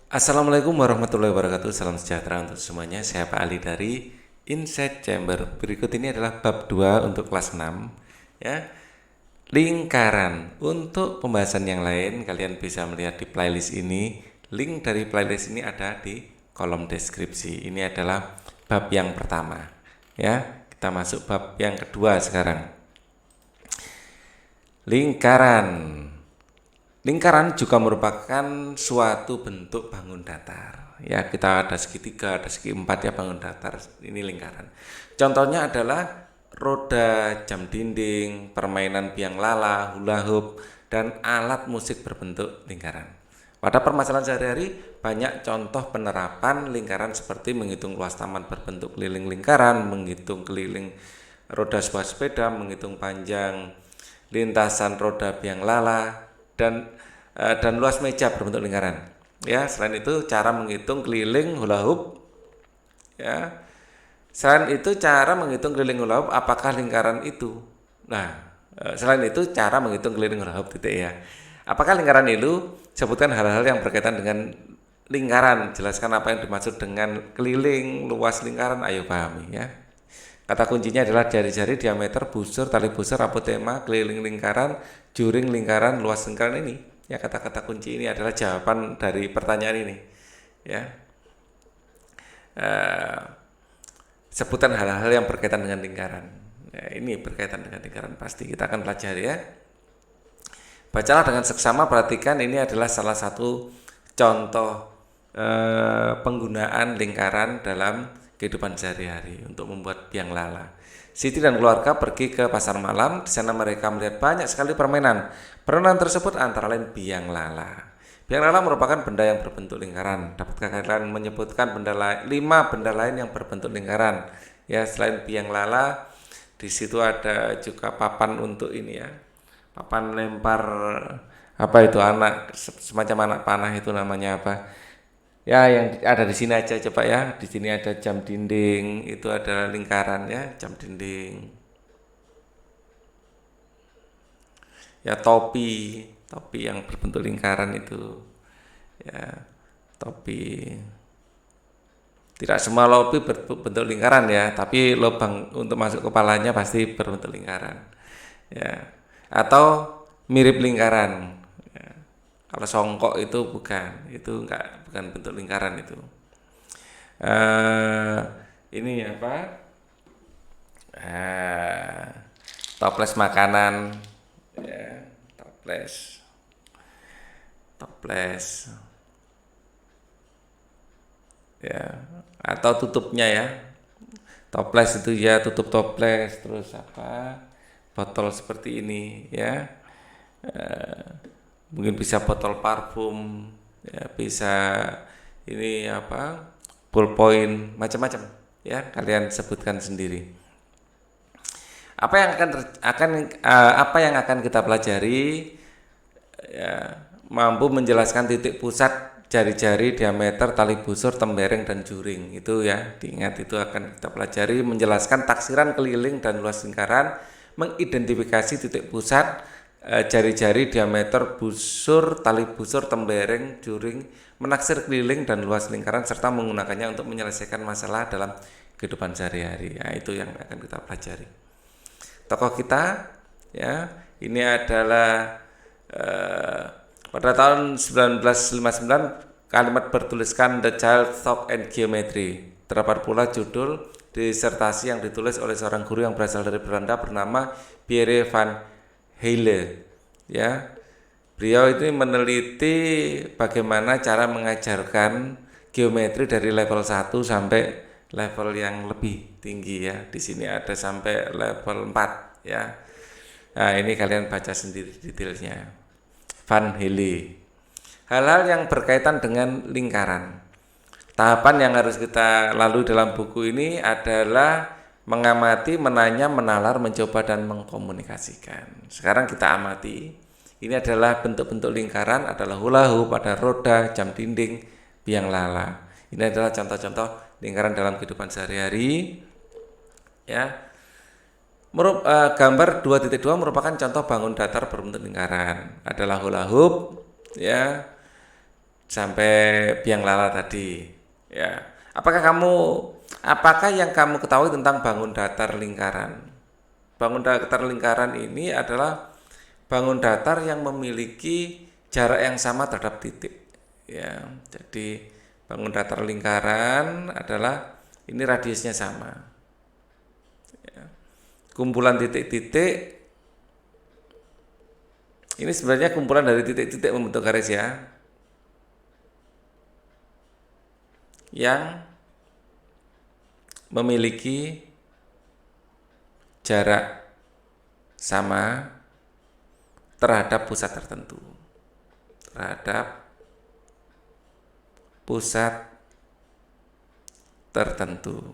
Assalamualaikum warahmatullahi wabarakatuh. Salam sejahtera untuk semuanya. Saya Pak Ali dari Inside Chamber. Berikut ini adalah bab 2 untuk kelas 6 ya. Lingkaran. Untuk pembahasan yang lain kalian bisa melihat di playlist ini. Link dari playlist ini ada di kolom deskripsi. Ini adalah bab yang pertama ya. Kita masuk bab yang kedua sekarang. Lingkaran. Lingkaran juga merupakan suatu bentuk bangun datar. Ya, kita ada segi 3, ada segi 4 ya bangun datar. Ini lingkaran. Contohnya adalah roda, jam dinding, permainan biang lala, hula hoop, dan alat musik berbentuk lingkaran. Pada permasalahan sehari-hari, banyak contoh penerapan lingkaran seperti menghitung luas taman berbentuk keliling lingkaran, menghitung keliling roda sebuah sepeda, menghitung panjang lintasan roda biang lala, dan luas meja berbentuk lingkaran. Ya, selain itu cara menghitung keliling hula hoop. Ya, selain itu cara menghitung keliling hula hoop apakah lingkaran itu. Nah, selain itu cara menghitung keliling hula hoop titik ya. Apakah lingkaran itu? Sebutkan hal-hal yang berkaitan dengan lingkaran. Jelaskan apa yang dimaksud dengan keliling, luas lingkaran. Ayo pahami ya. Kata kuncinya adalah jari-jari, diameter, busur, tali busur, apotema, keliling lingkaran, juring lingkaran, luas lingkaran ini. Ya, kata-kata kunci ini adalah jawaban dari pertanyaan ini. Ya, sebutan hal-hal yang berkaitan dengan lingkaran. Ya, ini berkaitan dengan lingkaran pasti kita akan pelajari ya. Bacalah dengan seksama, perhatikan ini adalah salah satu contoh penggunaan lingkaran dalam kehidupan sehari-hari untuk membuat biang lala. Siti dan keluarga pergi ke pasar malam. Di sana mereka melihat banyak sekali permainan. Permainan tersebut antara lain biang lala. Biang lala merupakan benda yang berbentuk lingkaran. Dapatkah kalian menyebutkan 5 benda lain yang berbentuk lingkaran? Ya, selain biang lala, di situ ada juga papan untuk ini ya. Papan lempar apa itu anak semacam anak panah itu namanya apa? Ya, yang ada di sini aja coba ya. Di sini ada jam dinding, itu adalah lingkaran ya, jam dinding. Ya, topi, topi yang berbentuk lingkaran itu. Ya, topi. Tidak semua topi berbentuk lingkaran ya, tapi lubang untuk masuk kepalanya pasti berbentuk lingkaran. Ya. Atau mirip lingkaran. Ya. Kalau songkok itu bukan bentuk lingkaran itu. Uh, ini apa? Toples makanan, ya, toples, toples, ya, atau tutupnya ya. Toples itu ya tutup toples, terus apa? Botol seperti ini ya. Mungkin bisa botol parfum, ya, bisa ini apa? Ballpoint, macam-macam ya. Kalian sebutkan sendiri. Apa yang akan kita pelajari ya, mampu menjelaskan titik pusat jari-jari, diameter, tali busur, tembereng dan juring. Itu ya, diingat itu akan kita pelajari menjelaskan taksiran keliling dan luas lingkaran, mengidentifikasi titik pusat jari-jari, diameter, busur, tali busur, tembereng, juring, menaksir keliling dan luas lingkaran serta menggunakannya untuk menyelesaikan masalah dalam kehidupan sehari-hari. Ya, itu yang akan kita pelajari. Tokoh kita ya, ini adalah pada tahun 1959 kalimat bertuliskan The Child Thought and Geometry. Terdapat pula judul disertasi yang ditulis oleh seorang guru yang berasal dari Belanda bernama Pierre van Heyle. Ya, beliau itu meneliti bagaimana cara mengajarkan geometri dari level 1 sampai level yang lebih tinggi ya. Di sini ada sampai level 4 ya. Nah, ini kalian baca sendiri detailnya. Van Heyle. Hal-hal yang berkaitan dengan lingkaran. Tahapan yang harus kita lalui dalam buku ini adalah mengamati, menanya, menalar, mencoba dan mengkomunikasikan. Sekarang kita amati. Ini adalah bentuk-bentuk lingkaran, adalah hula hoop, ada roda, jam dinding, biang lala. Ini adalah contoh-contoh lingkaran dalam kehidupan sehari-hari. Ya. Gambar 2.2 merupakan contoh bangun datar berbentuk lingkaran. Adalah hula hoop, ya. sampai biang lala tadi. Ya. Apakah yang kamu ketahui tentang bangun datar lingkaran? Bangun datar lingkaran ini adalah bangun datar yang memiliki jarak yang sama terhadap titik. Ya, jadi bangun datar lingkaran adalah ini radiusnya sama. Ya. Kumpulan titik-titik ini sebenarnya kumpulan dari titik-titik membentuk garis ya, yang memiliki jarak sama terhadap pusat tertentu. Terhadap pusat tertentu.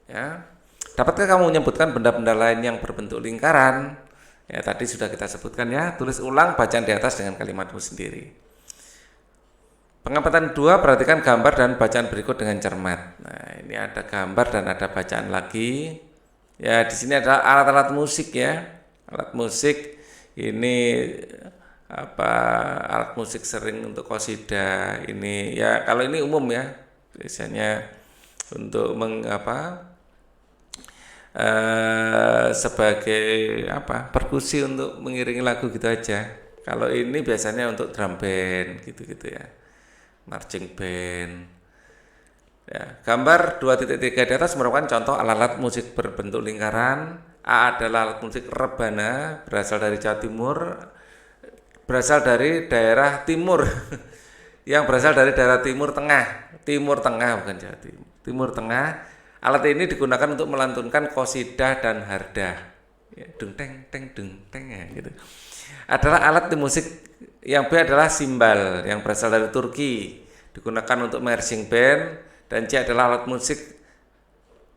Ya. Dapatkah kamu menyebutkan benda-benda lain yang berbentuk lingkaran? Ya, tadi sudah kita sebutkan ya. Tulis ulang bacaan di atas dengan kalimatmu sendiri. Pengamatan 2, perhatikan gambar dan bacaan berikut dengan cermat. Nah, ini ada gambar dan ada bacaan lagi. Ya, di sini ada alat-alat musik ya. Alat musik ini alat musik sering untuk qasidah ini ya, kalau ini umum ya. Biasanya untuk sebagai perkusi untuk mengiringi lagu gitu aja. Kalau ini biasanya untuk drum band gitu-gitu ya, marching band ya. Gambar 2.3 di atas merupakan contoh alat-alat musik berbentuk lingkaran. A adalah alat musik rebana, berasal dari Jawa Timur, berasal dari daerah timur yang berasal dari daerah timur tengah bukan Jawa Timur, timur tengah. Alat ini digunakan untuk melantunkan qasidah dan hardah ya, dung teng teng dung teng ya, gitu. Adalah alat musik. Yang B adalah simbal yang berasal dari Turki, digunakan untuk marching band. Dan C adalah alat musik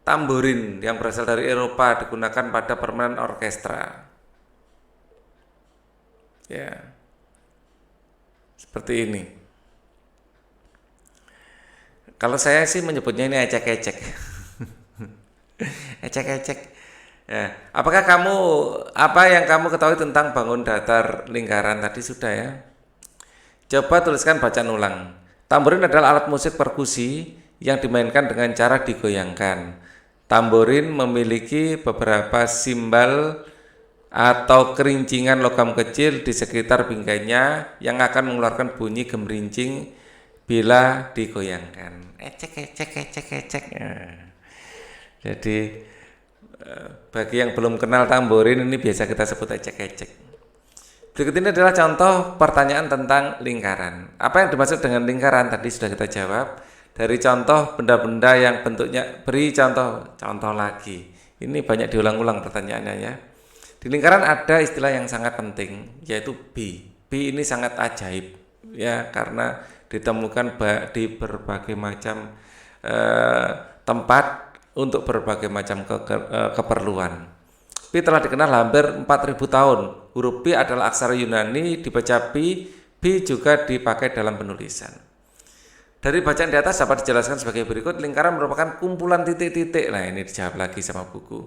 tamborin yang berasal dari Eropa, digunakan pada permainan orkestra ya, seperti ini. Kalau saya sih menyebutnya ini ecek-ecek. Ecek-ecek ya. Apa yang kamu ketahui tentang bangun datar lingkaran tadi sudah ya. Coba tuliskan bacaan ulang. Tamborin adalah alat musik perkusi yang dimainkan dengan cara digoyangkan. Tamborin memiliki beberapa simbal atau kerincingan logam kecil di sekitar bingkainya yang akan mengeluarkan bunyi gemerincing bila digoyangkan. Ecek. Jadi bagi yang belum kenal tamborin, ini biasa kita sebut ecek-ecek. Berikut ini adalah contoh pertanyaan tentang lingkaran. Apa yang dimaksud dengan lingkaran? Tadi sudah kita jawab. Dari contoh benda-benda yang bentuknya, beri contoh lagi. Ini banyak diulang-ulang pertanyaannya ya. Di lingkaran ada istilah yang sangat penting, yaitu B. B ini sangat ajaib ya, karena ditemukan di berbagai macam tempat untuk berbagai macam keperluan. Pi telah dikenal hampir 4.000 tahun. Huruf Pi adalah aksara Yunani, dibaca Pi. Pi juga dipakai dalam penulisan. Dari bacaan di atas dapat dijelaskan sebagai berikut. Lingkaran merupakan kumpulan titik-titik. Nah, ini dijawab lagi sama buku.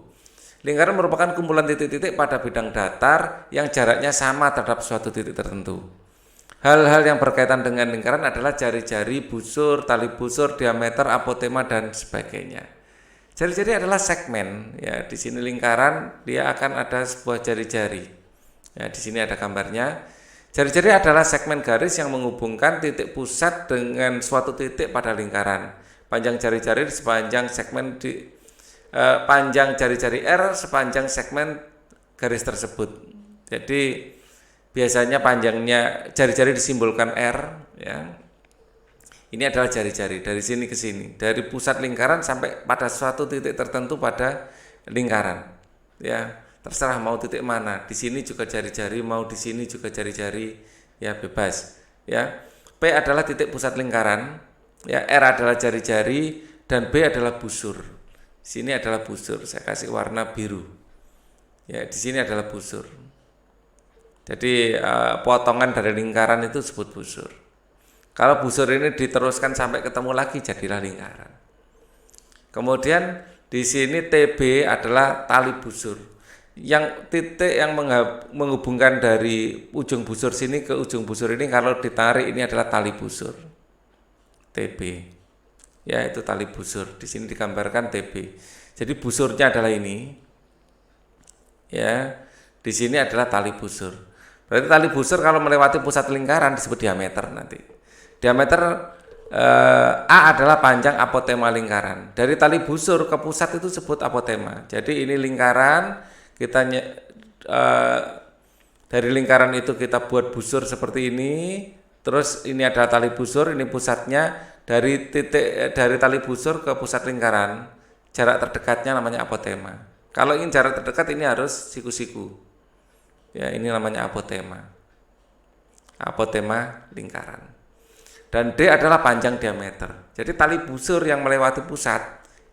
Lingkaran merupakan kumpulan titik-titik pada bidang datar yang jaraknya sama terhadap suatu titik tertentu. Hal-hal yang berkaitan dengan lingkaran adalah jari-jari, busur, tali busur, diameter, apotema, dan sebagainya. Jari-jari adalah segmen. Ya, di sini lingkaran dia akan ada sebuah jari-jari. Ya, di sini ada gambarnya. Jari-jari adalah segmen garis yang menghubungkan titik pusat dengan suatu titik pada lingkaran. Panjang jari-jari sepanjang segmen panjang jari-jari R sepanjang segmen garis tersebut. Jadi biasanya panjangnya jari-jari disimbolkan R ya. Ini adalah jari-jari dari sini ke sini, dari pusat lingkaran sampai pada suatu titik tertentu pada lingkaran. Ya, terserah mau titik mana. Di sini juga jari-jari, mau di sini juga jari-jari, ya bebas. Ya. P adalah titik pusat lingkaran, ya, R adalah jari-jari, dan B adalah busur. Sini adalah busur, saya kasih warna biru. Ya, di sini adalah busur. Jadi potongan dari lingkaran itu disebut busur. Kalau busur ini diteruskan sampai ketemu lagi, jadilah lingkaran. Kemudian di sini TB adalah tali busur. Yang titik yang menghubungkan dari ujung busur sini ke ujung busur ini kalau ditarik ini adalah tali busur TB. Ya, itu tali busur. Di sini digambarkan TB. Jadi busurnya adalah ini. Ya, di sini adalah tali busur. Berarti tali busur kalau melewati pusat lingkaran disebut diameter nanti. Diameter A adalah panjang apotema lingkaran. Dari tali busur ke pusat itu disebut apotema. Jadi ini lingkaran, kita dari lingkaran itu kita buat busur seperti ini. Terus ini ada tali busur, ini pusatnya. Dari tali busur ke pusat lingkaran, jarak terdekatnya namanya apotema. Kalau ingin jarak terdekat ini harus siku-siku. Ya, ini namanya apotema. Apotema lingkaran. Dan D adalah panjang diameter. Jadi tali busur yang melewati pusat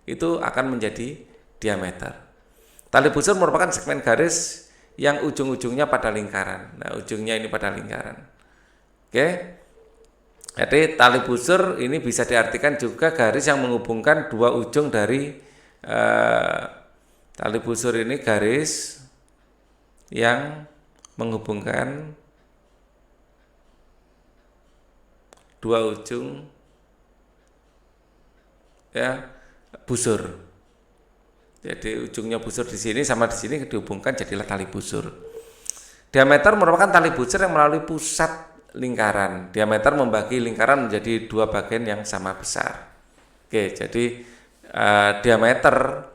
itu akan menjadi diameter. Tali busur merupakan segmen garis yang ujung-ujungnya pada lingkaran. Nah, ujungnya ini pada lingkaran. Oke. Jadi tali busur ini bisa diartikan juga garis yang menghubungkan dua ujung dari tali busur ini, garis yang menghubungkan dua ujung ya busur. Jadi ujungnya busur di sini sama di sini dihubungkan jadilah tali busur. Diameter merupakan tali busur yang melalui pusat lingkaran. Diameter membagi lingkaran menjadi dua bagian yang sama besar. Oke, jadi diameter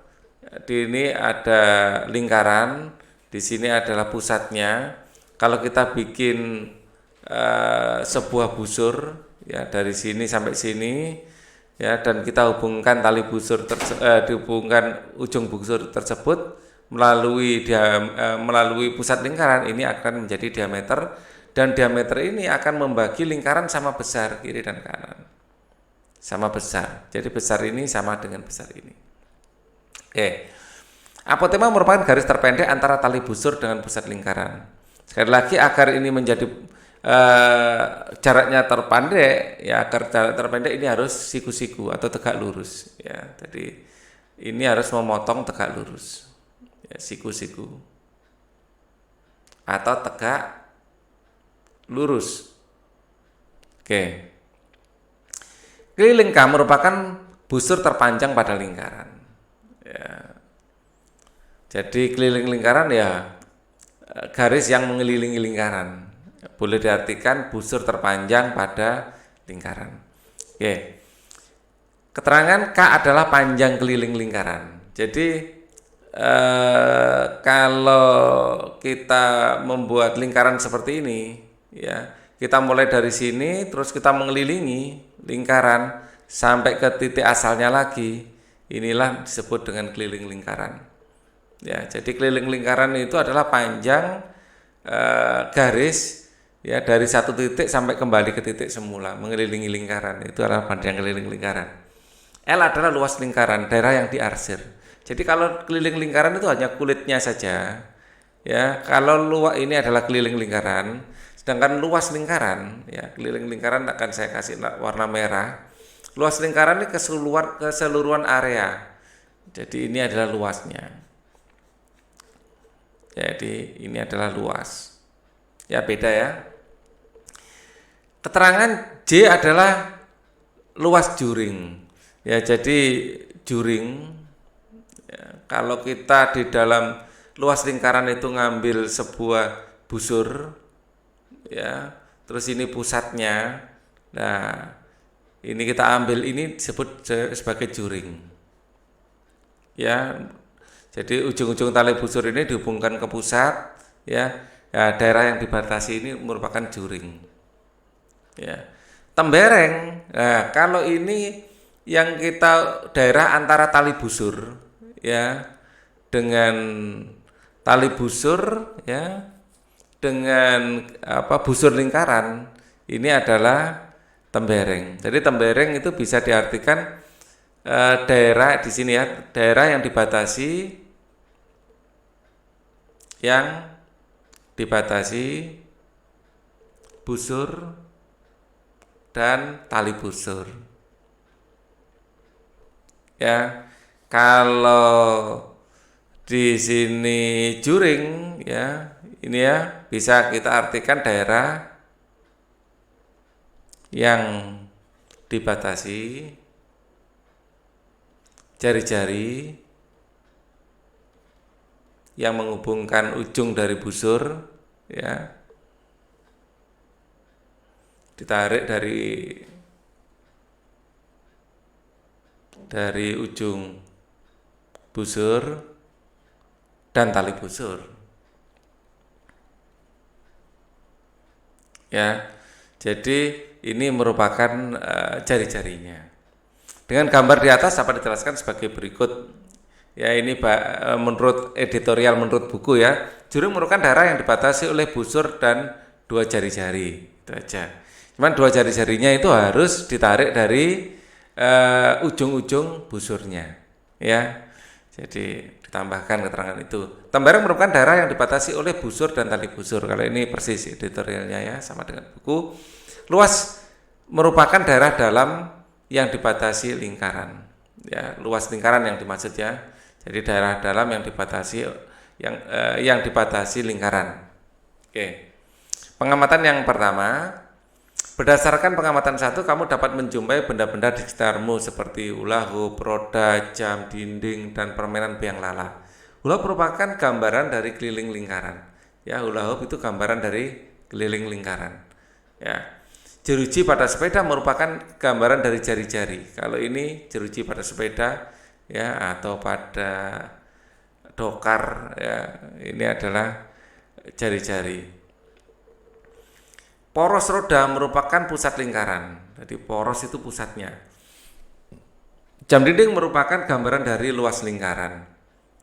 di ini ada lingkaran, di sini adalah pusatnya. Kalau kita bikin sebuah busur ya dari sini sampai sini ya, dan kita hubungkan tali busur dihubungkan ujung busur tersebut melalui pusat lingkaran, ini akan menjadi diameter, dan diameter ini akan membagi lingkaran sama besar kiri dan kanan. Sama besar. Jadi besar ini sama dengan besar ini. Oke. Apotema merupakan garis terpendek antara tali busur dengan pusat lingkaran. Sekali lagi, agar ini menjadi jaraknya terpendek, ya agar jarak terpendek ini harus siku-siku atau tegak lurus. Ya, jadi ini harus memotong tegak lurus. Ya, siku-siku atau tegak lurus. Oke. Keliling K merupakan busur terpanjang pada lingkaran. Ya. Jadi keliling lingkaran ya garis yang mengelilingi lingkaran. Boleh diartikan busur terpanjang pada lingkaran. Oke. Keterangan K adalah panjang keliling lingkaran. Jadi kalau kita membuat lingkaran seperti ini, ya, kita mulai dari sini, terus kita mengelilingi lingkaran sampai ke titik asalnya lagi. Inilah disebut dengan keliling lingkaran. Ya, jadi keliling lingkaran itu adalah panjang garis ya dari satu titik sampai kembali ke titik semula, mengelilingi lingkaran. Itu adalah panjang keliling lingkaran. L adalah luas lingkaran, daerah yang diarsir. Jadi kalau keliling lingkaran itu hanya kulitnya saja. Ya, kalau luas ini adalah keliling lingkaran, sedangkan luas lingkaran, ya keliling lingkaran akan saya kasih warna merah. Luas lingkaran ini keseluruhan area. Jadi ini adalah luasnya. Jadi ini adalah luas. Ya, beda ya. Keterangan J adalah luas juring. Ya, jadi juring ya, kalau kita di dalam luas lingkaran itu ngambil sebuah busur ya, terus ini pusatnya. Nah, ini kita ambil, ini disebut sebagai juring. Ya. Jadi ujung-ujung tali busur ini dihubungkan ke pusat ya. Ya, daerah yang dibatasi ini merupakan juring. Ya. Tembereng. Nah, kalau ini yang kita daerah antara tali busur ya dengan tali busur ya dengan busur lingkaran, ini adalah tembereng. Jadi tembereng itu bisa diartikan daerah di sini ya, daerah yang dibatasi busur dan tali busur. Ya, kalau Di sini juring ya. Ini ya bisa kita artikan daerah yang dibatasi jari-jari yang menghubungkan ujung dari busur ya, ditarik dari ujung busur dan tali busur ya. Jadi ini merupakan jari-jarinya. Dengan gambar di atas dapat dijelaskan sebagai berikut. Ya ini menurut editorial, menurut buku ya, juring merupakan daerah yang dibatasi oleh busur dan dua jari-jari. Itu aja. Cuman dua jari-jarinya itu harus ditarik dari ujung-ujung busurnya. Ya. Jadi ditambahkan keterangan itu. Tembereng merupakan daerah yang dibatasi oleh busur dan tali busur. Kalau ini persis editorialnya ya, sama dengan buku. Luas merupakan daerah dalam yang dibatasi lingkaran. Ya, luas lingkaran yang dimaksud ya. Jadi daerah dalam yang dibatasi yang dibatasi lingkaran. Oke. Pengamatan yang pertama, berdasarkan pengamatan satu, kamu dapat menjumpai benda-benda di sekitarmu seperti hula hoop, roda, jam, dinding, dan permainan biang lala. Hula hoop merupakan gambaran dari keliling lingkaran. Ya, hula hoop itu gambaran dari keliling lingkaran. Ya. Jeruji pada sepeda merupakan gambaran dari jari-jari. Kalau ini jeruji pada sepeda ya atau pada dokar ya, ini adalah jari-jari. Poros roda merupakan pusat lingkaran. Jadi poros itu pusatnya. Jam dinding merupakan gambaran dari luas lingkaran.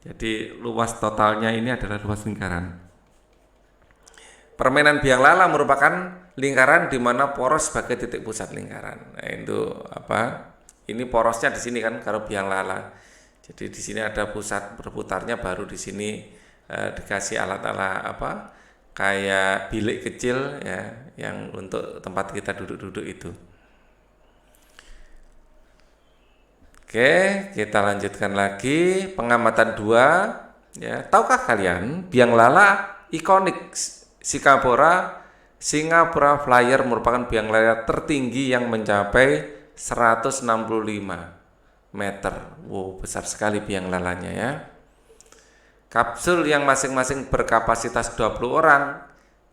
Jadi luas totalnya ini adalah luas lingkaran. Permainan biang lala merupakan lingkaran di mana poros sebagai titik pusat lingkaran. Nah, itu apa? Ini porosnya di sini kan kalau biang lala. Jadi di sini ada pusat berputarnya, baru di sini dikasih alat-alat apa? Kayak bilik kecil ya, yang untuk tempat kita duduk-duduk itu. Oke, kita lanjutkan lagi pengamatan 2 ya. Tahukah kalian biang lala ikonik Singapura Flyer merupakan biang lala tertinggi yang mencapai 165 meter. Wow, besar sekali biang lalanya ya. Kapsul yang masing-masing berkapasitas 20 orang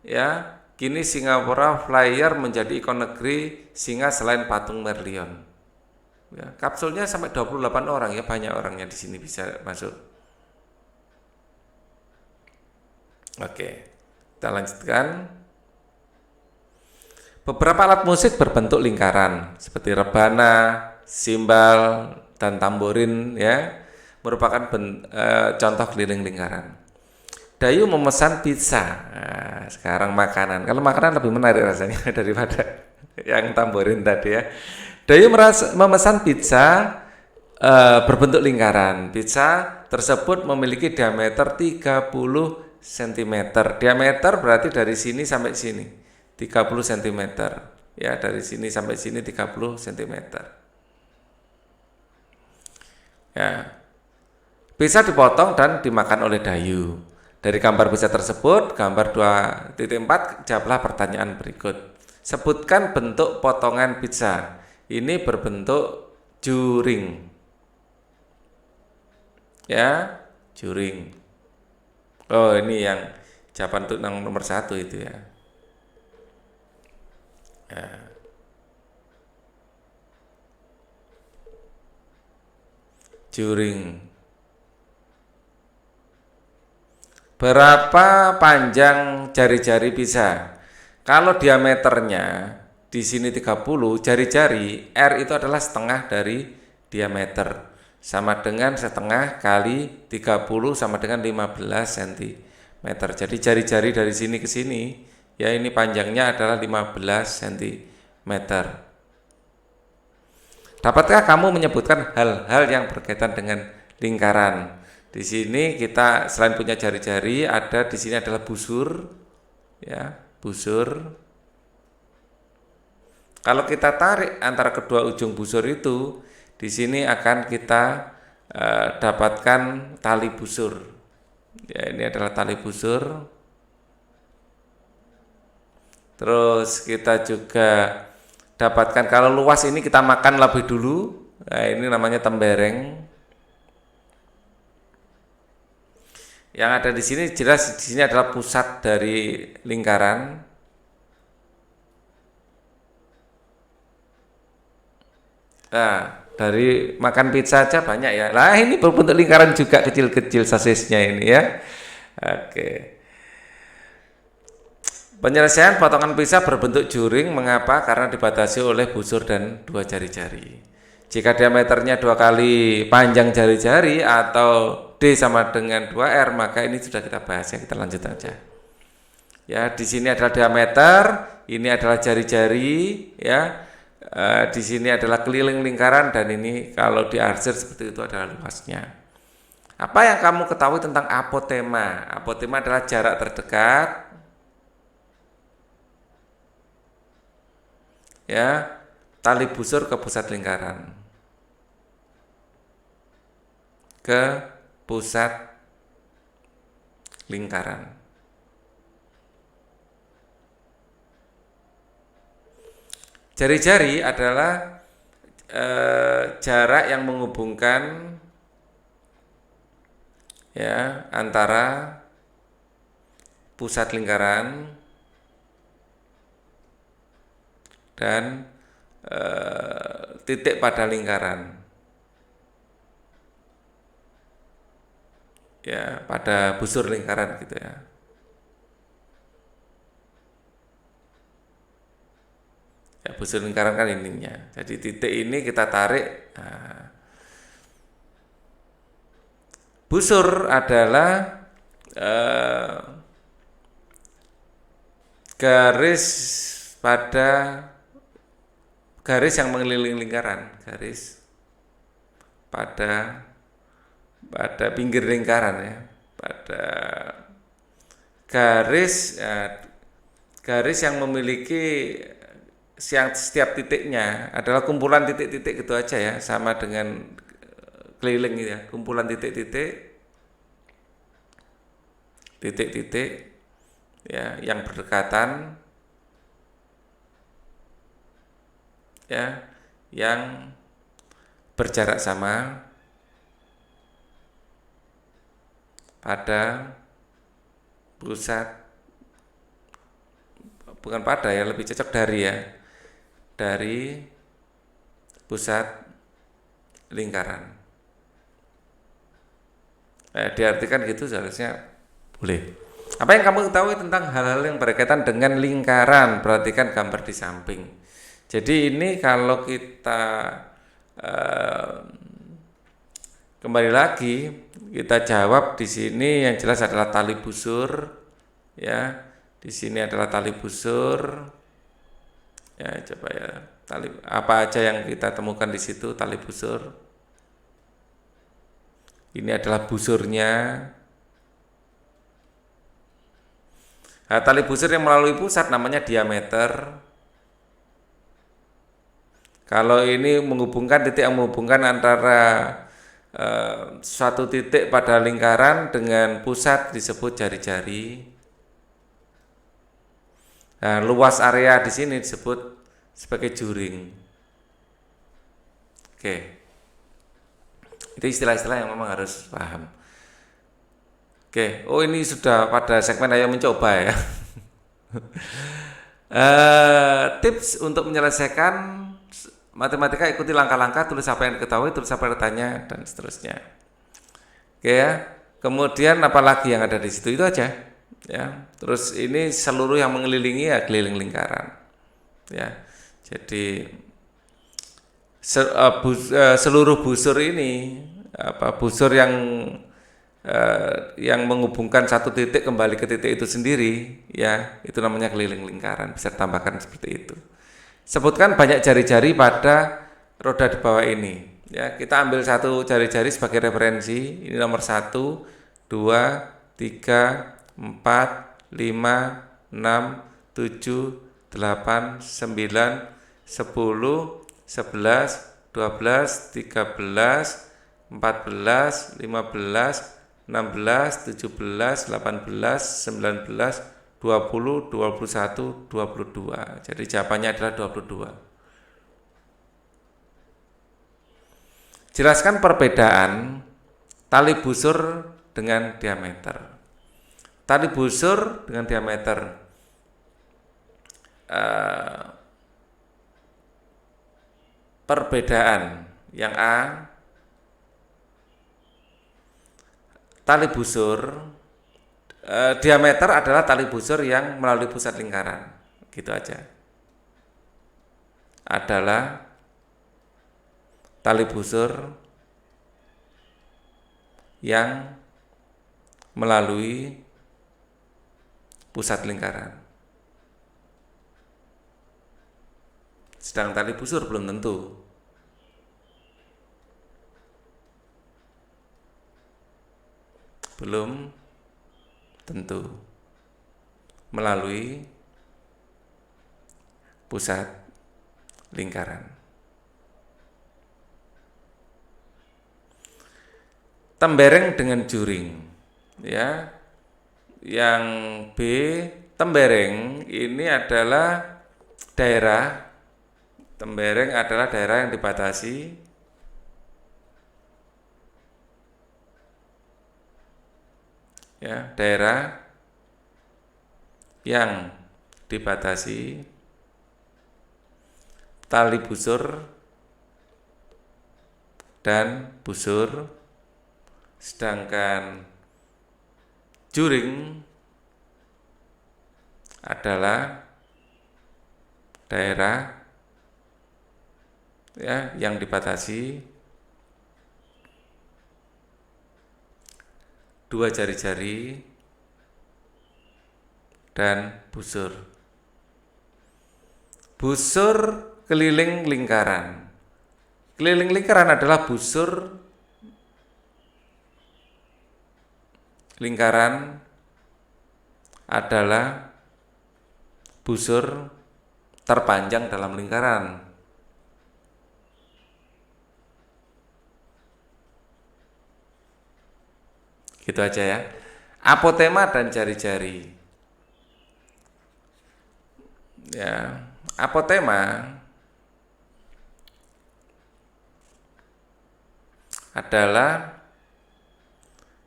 ya. Kini Singapura Flyer menjadi ikon negeri singa selain patung Merlion. Ya, kapsulnya sampai 28 orang ya, banyak orangnya di sini bisa masuk. Oke. Kita lanjutkan. Beberapa alat musik berbentuk lingkaran seperti rebana, simbal, dan tamborin ya merupakan contoh keliling lingkaran. Dayu memesan pizza. Nah, sekarang makanan. Kalau makanan lebih menarik rasanya daripada yang tamborin tadi ya. Dayu memesan pizza berbentuk lingkaran. Pizza tersebut memiliki diameter 30 cm. Diameter berarti dari sini sampai sini 30 cm. Ya, dari sini sampai sini 30 cm. Ya. Pizza dipotong dan dimakan oleh Dayu. Dari gambar pizza tersebut, gambar 2.4, jawablah pertanyaan berikut. Sebutkan bentuk potongan pizza. Ini berbentuk juring. Ya, juring. Oh, ini yang jawaban untuk nomor 1 itu ya. Ya. Juring. Berapa panjang jari-jari pizza? Kalau diameternya di sini 30, jari-jari R itu adalah setengah dari diameter. Sama dengan setengah kali 30 sama dengan 15 cm. Jadi jari-jari dari sini ke sini, ya ini panjangnya adalah 15 cm. Dapatkah kamu menyebutkan hal-hal yang berkaitan dengan lingkaran? Di sini kita selain punya jari-jari, ada di sini adalah busur, ya, busur. Kalau kita tarik antara kedua ujung busur itu, di sini akan kita dapatkan tali busur. Ya, ini adalah tali busur. Terus kita juga dapatkan kalau luas ini kita makan lebih dulu. Nah, ini namanya tembereng. Yang ada di sini jelas di sini adalah pusat dari lingkaran. Nah, dari makan pizza aja banyak ya. Nah, ini berbentuk lingkaran juga kecil-kecil sosisnya ini ya. Oke. Penyelesaian potongan pizza berbentuk juring, mengapa? Karena dibatasi oleh busur dan dua jari-jari. Jika diameternya 2 kali panjang jari-jari atau D sama dengan 2R, maka ini sudah kita bahas ya, kita lanjut aja. Ya, di sini adalah diameter, ini adalah jari-jari, ya. Di sini adalah keliling lingkaran dan ini kalau diarsir seperti itu adalah luasnya. Apa yang kamu ketahui tentang apotema? Apotema adalah jarak terdekat, ya, tali busur ke pusat lingkaran, ke pusat lingkaran. Jari-jari adalah jarak yang menghubungkan ya antara pusat lingkaran dan titik pada lingkaran. Ya, pada busur lingkaran gitu ya. Ya, busur lingkaran kan ininya. Jadi titik ini kita tarik. Nah, busur adalah garis pada garis yang mengelilingi lingkaran, garis pada pinggir lingkaran ya, pada garis garis yang memiliki setiap titiknya adalah kumpulan titik-titik gitu aja ya, sama dengan keliling ya, kumpulan titik-titik ya yang berdekatan ya, yang berjarak sama pada pusat, bukan pada ya, lebih cocok dari pusat lingkaran. Diartikan gitu seharusnya boleh. Apa yang kamu ketahui tentang hal-hal yang berkaitan dengan lingkaran? Perhatikan gambar di samping. Jadi ini kalau kita kembali lagi kita jawab di sini yang jelas adalah tali busur ya. Di sini adalah tali busur. Ya, coba ya. Tali apa aja yang kita temukan di situ tali busur. Ini adalah busurnya. Nah, tali busur yang melalui pusat namanya diameter. Kalau ini menghubungkan titik yang menghubungkan antara suatu titik pada lingkaran dengan pusat disebut jari-jari. Nah, luas area di sini disebut sebagai juring. Oke. Itu istilah-istilah yang memang harus paham. Oke, oh ini sudah pada segmen ayo mencoba ya. Tips untuk menyelesaikan matematika, ikuti langkah-langkah, tulis apa yang diketahui, tulis apa yang ditanya, dan seterusnya. Oke ya. Kemudian apalagi yang ada di situ itu aja. Ya. Terus ini seluruh yang mengelilingi ya keliling lingkaran. Ya. Jadi seluruh busur ini busur yang menghubungkan satu titik kembali ke titik itu sendiri ya, itu namanya keliling lingkaran. Bisa tambahkan seperti itu. Sebutkan banyak jari-jari pada roda di bawah ini. Ya, kita ambil satu jari-jari sebagai referensi. Ini nomor 1, 2, 3, 4, 5, 6, 7, 8, 9, 10, 11, 12, 13, 14, 15, 16, 17, 18, 19, 20, 21, 22. Jadi jawabannya adalah 22. Jelaskan perbedaan tali busur dengan diameter. Tali busur dengan diameter. Perbedaan yang A, tali busur, diameter adalah tali busur yang melalui pusat lingkaran, gitu aja. Adalah tali busur yang melalui pusat lingkaran. Sedang tali busur belum tentu. Belum tentu melalui pusat lingkaran. Tembereng dengan juring, ya. Yang B, tembereng ini adalah daerah. Tembereng adalah daerah yang dibatasi ya, daerah yang dibatasi tali busur dan busur, sedangkan juring adalah daerah ya yang dibatasi dua jari-jari dan busur. Busur keliling lingkaran. Keliling lingkaran adalah busur lingkaran adalah busur terpanjang dalam lingkaran. Gitu aja ya. Apotema dan jari-jari. Ya, apotema adalah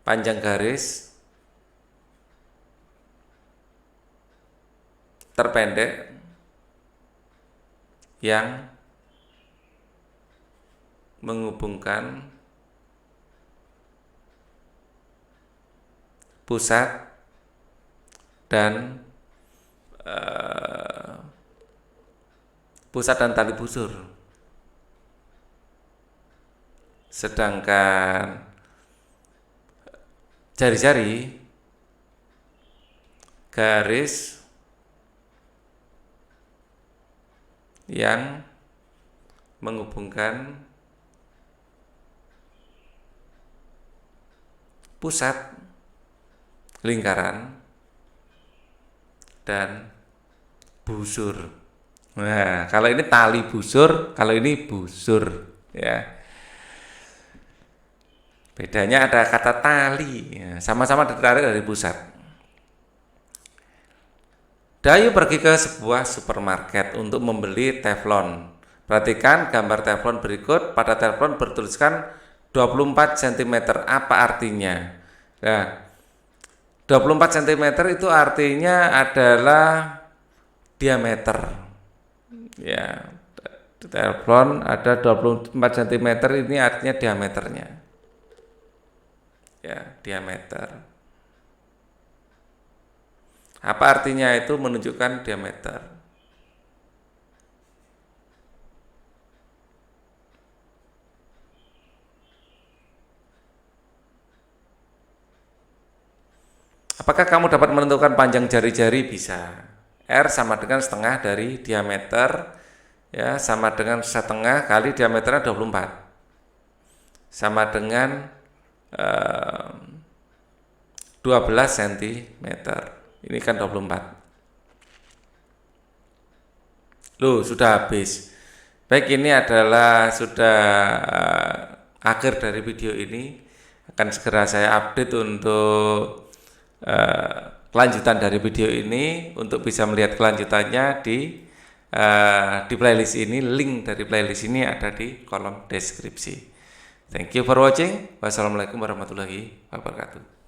panjang garis terpendek yang menghubungkan pusat dan tali busur. Sedangkan jari-jari garis yang menghubungkan pusat lingkaran dan busur. Nah, kalau ini tali busur, kalau ini busur, ya. Bedanya ada kata tali, ya, sama-sama ditarik dari pusat. Dayu pergi ke sebuah supermarket untuk membeli teflon. Perhatikan gambar teflon berikut. Pada teflon bertuliskan 24 cm. Apa artinya? Nah, 24 cm itu artinya adalah diameter. Ya, teflon ada 24 cm, ini artinya diameternya. Ya, diameter. Apa artinya itu? Menunjukkan diameter. Apakah kamu dapat menentukan panjang jari-jari? Bisa. R sama dengan setengah dari diameter, ya, sama dengan setengah kali diameternya 24. Sama dengan 12 cm. Ini kan 24. Loh, sudah habis. Baik, ini adalah sudah akhir dari video ini. Akan segera saya update untuk kelanjutan dari video ini. Untuk bisa melihat kelanjutannya di playlist ini, link dari playlist ini ada di kolom deskripsi. Thank you for watching. Wassalamualaikum warahmatullahi wabarakatuh.